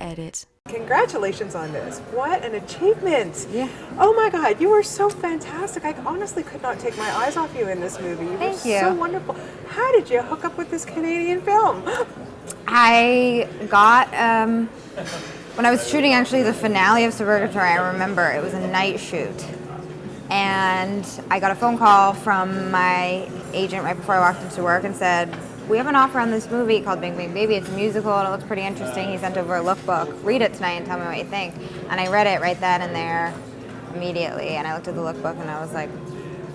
edit. Congratulations on this. What an achievement. Yeah. Oh my God, you were so fantastic. I honestly could not take my eyes off you in this movie. You Thank were you. so wonderful. How did you hook up with this Canadian film? I got, when I was shooting actually the finale of Suburgatory, I remember it was a night shoot. And I got a phone call from my agent right before I walked into work and said, we have an offer on this movie called Bing Bing Baby. It's a musical and it looks pretty interesting. He sent over a lookbook. Read it tonight and tell me what you think. And I read it right then and there immediately. And I looked at the lookbook and I was like,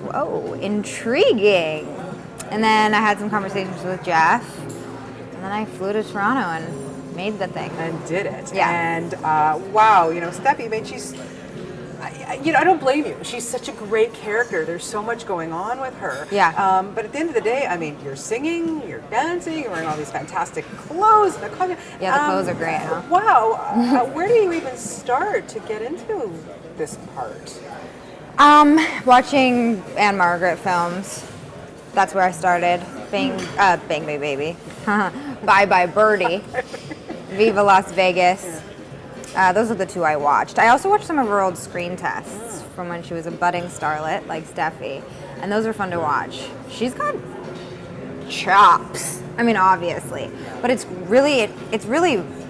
whoa, intriguing. And then I had some conversations with Jeff. And then I flew to Toronto and made the thing. And did it. Yeah. And wow, Steffi, I mean, she's, I don't blame you. She's such a great character. There's so much going on with her. Yeah. But at the end of the day, I mean, you're singing, you're dancing, you're wearing all these fantastic clothes. Yeah, the clothes are great, huh? Wow. Where do you even start to get into this part? Watching Anne Margaret films. That's where I started. Bing Bing Baby. Bye Bye Birdie. Viva Las Vegas. Those are the two I watched. I also watched some of her old screen tests from when she was a budding starlet like Steffi, and those are fun to watch. She's got chops. I mean, obviously, but it's really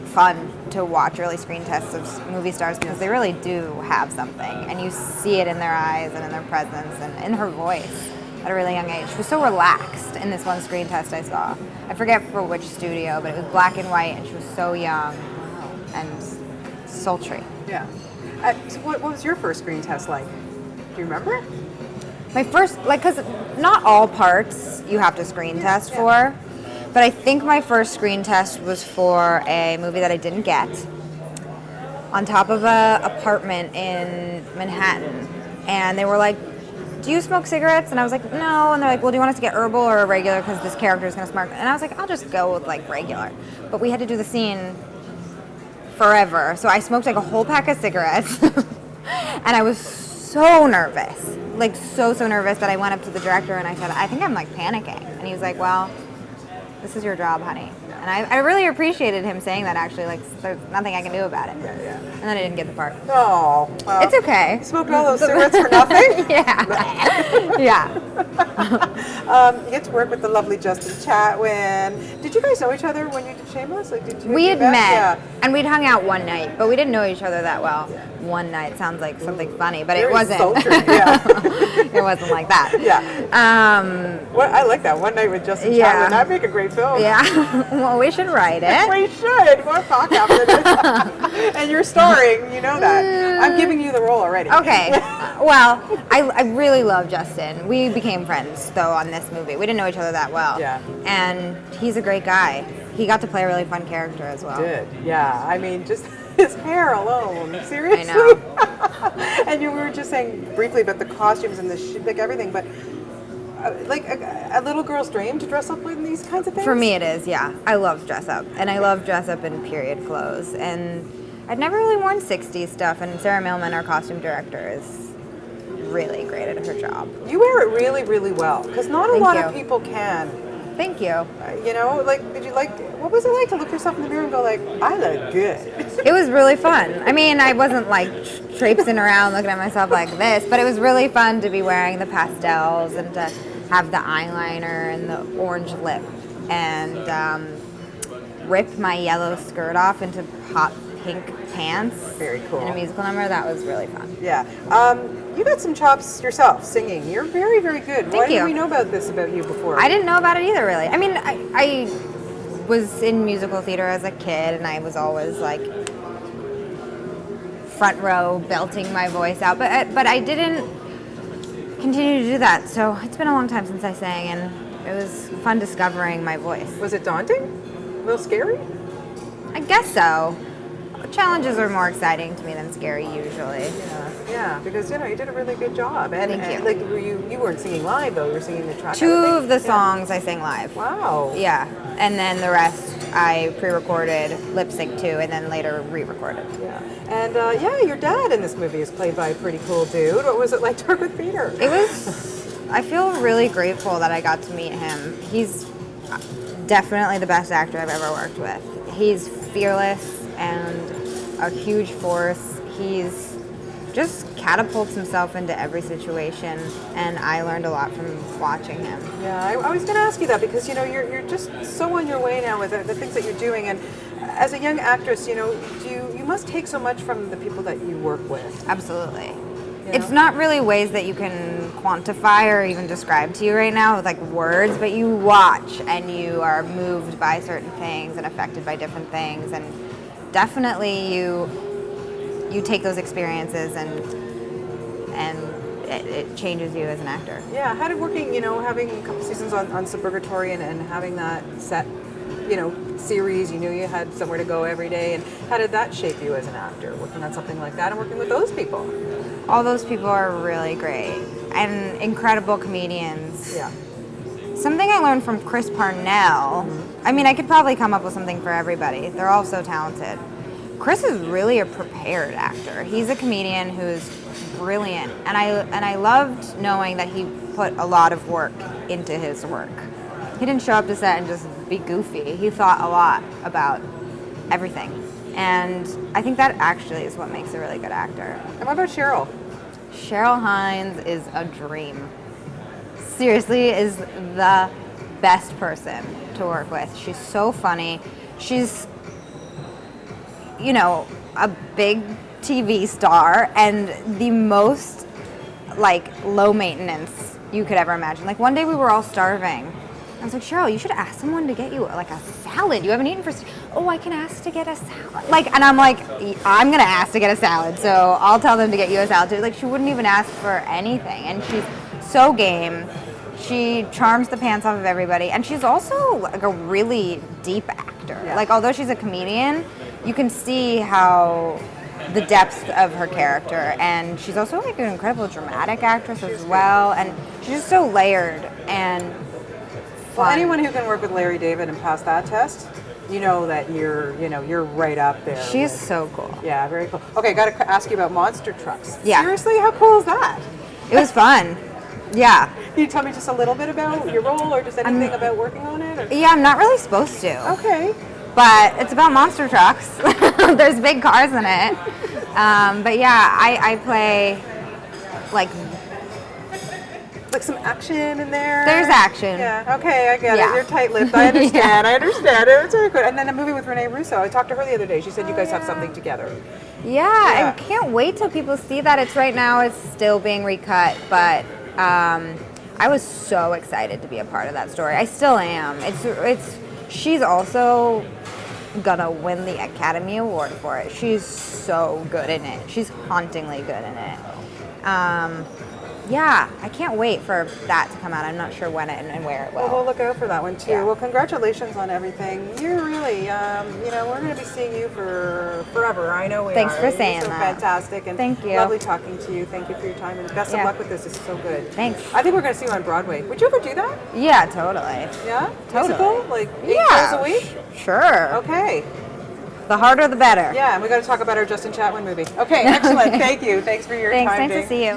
fun to watch early screen tests of movie stars because they really do have something, and you see it in their eyes and in their presence and in her voice at a really young age. She was so relaxed in this one screen test I saw. I forget for which studio, but it was black and white, and she was so young and sultry. Yeah. So what was your first screen test like? Do you remember? My first, because not all parts you have to screen test for, but I think my first screen test was for a movie that I didn't get on top of a apartment in Manhattan. And they were like, do you smoke cigarettes? And I was like, no. And they're like, well, do you want us to get herbal or regular because this character is going to smoke? And I was like, I'll just go with regular. But we had to do the scene forever. So I smoked a whole pack of cigarettes and I was so nervous, so nervous that I went up to the director and I said, I think I'm panicking. And he was like, well, this is your job, honey. And I really appreciated him saying that actually, there's nothing I can do about it. Yeah. And then I didn't get the part. Oh. Well, it's okay. You smoked all those cigarettes for nothing? Yeah. Yeah. You get to work with the lovely Justin Chatwin. Did you guys know each other when you did Shameless? We had met, and we'd hung out one night, but we didn't know each other that well. Yeah. One night sounds like something funny, but Very it wasn't. Sultry, yeah. It wasn't like that. Yeah. I like that. One Night with Justin Chatwin. That'd make a great film. Yeah. Well, we should write it. We should. We'll talk after this. And you're starring. You know that. I'm giving you the role already. Okay. Well, I really love Justin. We became friends, though, on this movie. We didn't know each other that well. Yeah. And he's a great guy. He got to play a really fun character as well. He did. Yeah. I mean, just his hair alone. Seriously. I know. And we were just saying briefly about the costumes and the everything, but a little girl's dream to dress up in these kinds of things? For me it is, yeah. I love dress up. And I love dress up in period clothes. And I'd never really worn 60s stuff, and Sarah Millman, our costume director, is really great at her job. You wear it really, really well, because not a lot of people can. Thank you. What was it like to look yourself in the mirror and go I look good? It was really fun. I mean, I wasn't traipsing around looking at myself like this, but it was really fun to be wearing the pastels and to have the eyeliner and the orange lip and rip my yellow skirt off into hot pink pants. Very cool. In a musical number. That was really fun. Yeah. You got some chops yourself singing. You're very, very good. Why didn't we know about this about you before? I didn't know about it either, really. I mean, I was in musical theater as a kid, and I was always front row belting my voice out, but I didn't continue to do that. So it's been a long time since I sang, and it was fun discovering my voice. Was it daunting? A little scary? I guess so. Challenges are more exciting to me than scary usually. Yeah, because you did a really good job. And, Thank you. You weren't singing live though. You were singing the track. Two of the songs I sang live. Wow. Yeah, and then the rest I pre-recorded, lip sync to, and then later re-recorded. Yeah, and your dad in this movie is played by a pretty cool dude. What was it like to work with Peter? It was. I feel really grateful that I got to meet him. He's definitely the best actor I've ever worked with. He's fearless. and a huge force. He's just catapults himself into every situation, and I learned a lot from watching him. Yeah, I was going to ask you that because, you're just so on your way now with the things that you're doing. And as a young actress, you must take so much from the people that you work with. Absolutely. It's not really ways that you can quantify or even describe to you right now with like words, but you watch and you are moved by certain things and affected by different things, and definitely you take those experiences and it changes you as an actor. Yeah, how did working, having a couple seasons on Suburgatory and having that set, series, you knew you had somewhere to go every day, and how did that shape you as an actor, working on something like that and working with those people? All those people are really great and incredible comedians. Yeah. Something I learned from Chris Parnell, I mean, I could probably come up with something for everybody. They're all so talented. Chris is really a prepared actor. He's a comedian who's brilliant, and I loved knowing that he put a lot of work into his work. He didn't show up to set and just be goofy. He thought a lot about everything, and I think that actually is what makes a really good actor. And what about Cheryl? Cheryl Hines is a dream. Seriously, is the best person to work with. She's so funny. She's a big TV star and the most low maintenance you could ever imagine. Like one day we were all starving. I was like, Cheryl, you should ask someone to get you a salad. You haven't eaten for. Oh, I can ask to get a salad. And I'm like, I'm gonna ask to get a salad, so I'll tell them to get you a salad too. She wouldn't even ask for anything, and she's so game. She charms the pants off of everybody, and she's also a really deep actor. Yeah. Although she's a comedian, you can see how the depth of her character, and she's also an incredible dramatic actress as well, and she's just so layered and fun. Well, anyone who can work with Larry David and pass that test, you know that you're right up there. She's so cool. Yeah, very cool. Okay, got to ask you about monster trucks. Yeah. Seriously, how cool is that? It was fun. Yeah. Can you tell me just a little bit about your role or just anything about working on it? Or? Yeah, I'm not really supposed to. Okay. But it's about monster trucks. There's big cars in it. But yeah, I play like some action in there. There's action. Yeah. Okay, I get Yeah. it. You're tight-lipped. I understand. I understand. It's very good. And then a movie with Renee Russo. I talked to her the other day. She said you guys have something together. Yeah, I can't wait till people see that. It's right now. It's still being recut, but I was so excited to be a part of that story. I still am. She's also gonna win the Academy Award for it. She's so good in it. She's hauntingly good in it. Yeah, I can't wait for that to come out. I'm not sure when and where it will. Well, we'll look out for that one too. Yeah. Well, congratulations on everything. You're really, we're going to be seeing you for forever. I know we Thanks are. for saying You're so that. fantastic, and Thank you. lovely talking to you. Thank you for your time, and best of luck with this. This is so good. Thanks. I think we're going to see you on Broadway. Would you ever do that? Yeah, totally. Yeah, Totally. Musical? Like 8 shows a week? Sure. Okay. The harder, the better. Yeah, and we got to talk about our Justin Chatwin movie. Okay, excellent. Thank you. Thanks for your Thanks. time. Nice to see you.